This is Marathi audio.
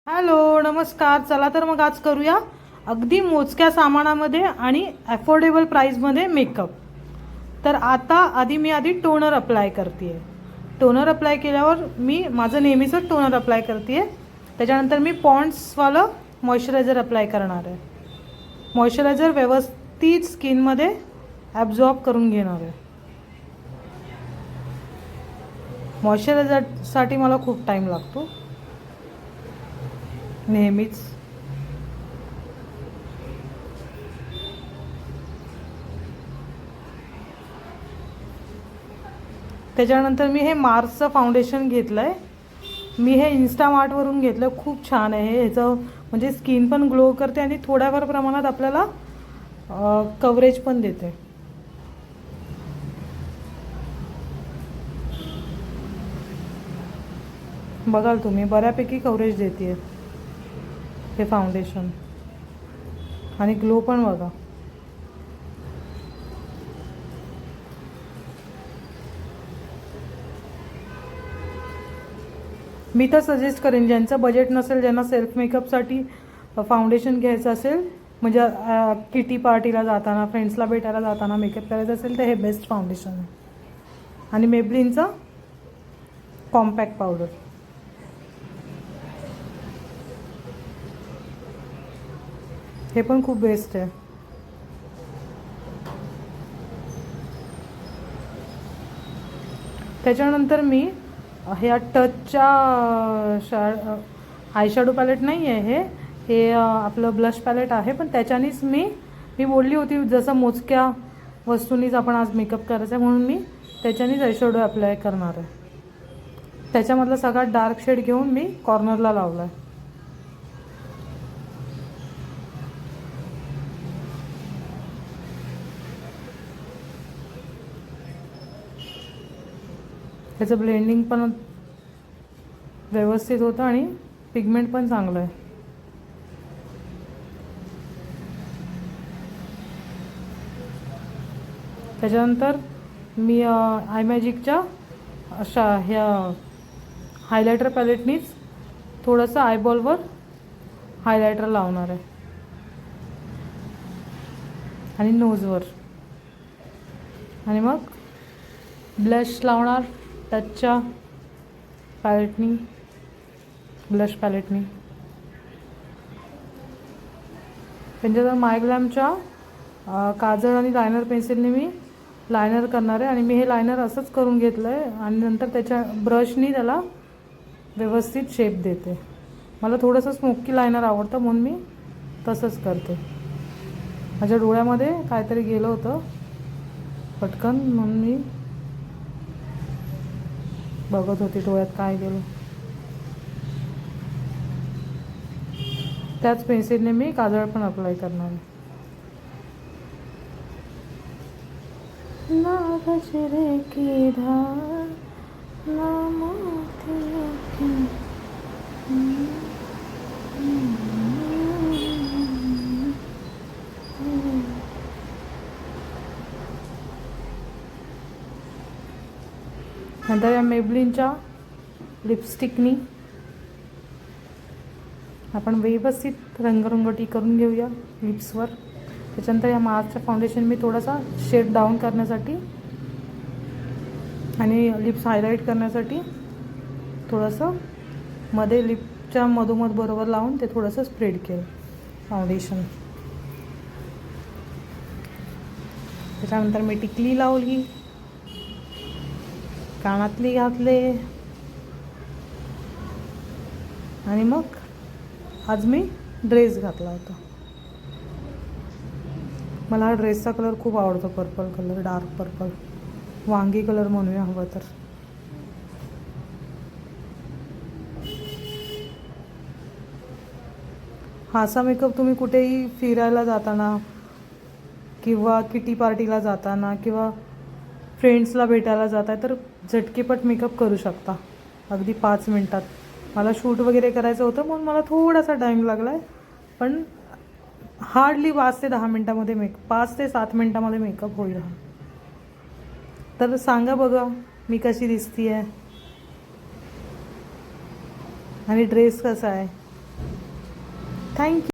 हॅलो नमस्कार. चला तर मग आज करूया अगदी मोजक्या सामानामध्ये आणि अफोर्डेबल प्राईसमध्ये मेकअप. तर आता आधी टोनर अप्लाय करते आहे. टोनर अप्लाय केल्यावर मी माझं नेहमीचंच टोनर अप्लाय करते आहे. त्याच्यानंतर मी पॉन्ड्सवालं मॉइश्चरायझर अप्लाय करणार आहे. मॉइश्चरायझर व्यवस्थित स्किनमध्ये ॲब्झॉर्ब करून घेणार आहे. मॉइश्चरायझरसाठी मला खूप टाईम लागतो नेहमीच. त्याच्यानंतर मी हे मार्सचं फाउंडेशन घेतलं आहे. मी हे इन्स्टामार्टवरून घेतलं. खूप छान आहे ह्याचं, म्हणजे स्किन पण ग्लो करते आणि थोड्याफार प्रमाणात आपल्याला कव्हरेज पण देते. बघाल तुम्ही बऱ्यापैकी कव्हरेज देते हे फाउंडेशन. आणि ग्लो पण बघा. मी तर सजेस्ट करेन ज्यांचं बजेट नसेल, ज्यांना सेल्फ मेकअपसाठी फाउंडेशन घ्यायचं असेल, म्हणजे किटी पार्टीला जाताना, फ्रेंड्सला भेटायला जाताना मेकअप करायचं असेल तर हे बेस्ट फाउंडेशन आहे. आणि मेबलिनचं कॉम्पॅक्ट पावडर हे पण खूप बेस्ट आहे. त्याच्यानंतर मी ह्या टचच्या आयशॅडो पॅलेट नाही आहे हे आपलं ब्लश पॅलेट आहे, पण त्याच्यानेच मी बोलली होती जसं मोजक्या वस्तूंनीच आपण आज मेकअप करायचा आहे, म्हणून मी त्याच्यानेच आयशॅडो अप्लाय करणार आहे. त्याच्यामधला सगळ्यात डार्क शेड घेऊन मी कॉर्नरला लावला आहे. त्याचं ब्लेंडिंग पण व्यवस्थित होतं आणि पिगमेंट पण चांगलं आहे. त्याच्यानंतर मी आय मॅजिकच्या अशा ह्या हायलायटर पॅलेटनीच थोडंसं आयबॉलवर हायलायटर लावणार आहे आणि नोजवर. आणि मग ब्लश लावणार टचच्या पॅलेटनी, ब्लश पॅलेटनी. त्यांच्यानंतर मायग्लॅमच्या काजळ आणि लायनर पेन्सिलने मी लायनर करणार आहे. आणि मी हे लायनर असंच करून घेतलं आहे आणि नंतर त्याच्या ब्रशनी त्याला व्यवस्थित शेप देते. मला थोडंसं स्मोकी लायनर आवडतं म्हणून मी तसंच करते. माझ्या डोळ्यामध्ये काहीतरी गेलं होतं पटकन, म्हणून मी बघत होते डोळ्यात काय गेलं. त्याच पेन्सिलने मी काजळ पण अप्लाय करणार आहे. ना गजरे की धार ना मोतियों की. नंतर या मेबलिनच्या लिपस्टिकनी आपण व्यवस्थित रंगरंगोटी करून घेऊया लिप्सवर. त्याच्यानंतर या मार्सचं फाउंडेशन मी थोडासा शेड डाऊन करण्यासाठी आणि लिप्स हायलाईट करण्यासाठी थोडंसं मध्ये लिपच्या मधोमध बरोबर लावून ते थोडंसं स्प्रेड केलं फाउंडेशन. त्याच्यानंतर मी टिकली लावली, कानातली घातले आणि मग आज मी ड्रेस घातला होता. मला हा ड्रेसचा कलर खूप आवडतो, पर्पल कलर, डार्क पर्पल, वांगी कलर म्हणूया हवं तर. हा असा मेकअप तुम्ही कुठेही फिरायला जाताना किंवा किटी पार्टीला जाताना किंवा फ्रेंड्सला भेटायला जाता तर झटकेपट मेकअप करू शकता अगदी 5 मिनटात. मला शूट वगैरे करायचं होतं म्हणून मला थोडासा टाईम लागला आहे, पण हार्डली 5 ते 10 मिनटामध्ये 5 ते 7 मिनटामध्ये मेकअप होईल. तर सांगा बघा मी कशी दिसती आहे आणि ड्रेस कसा आहे. थँक्यू.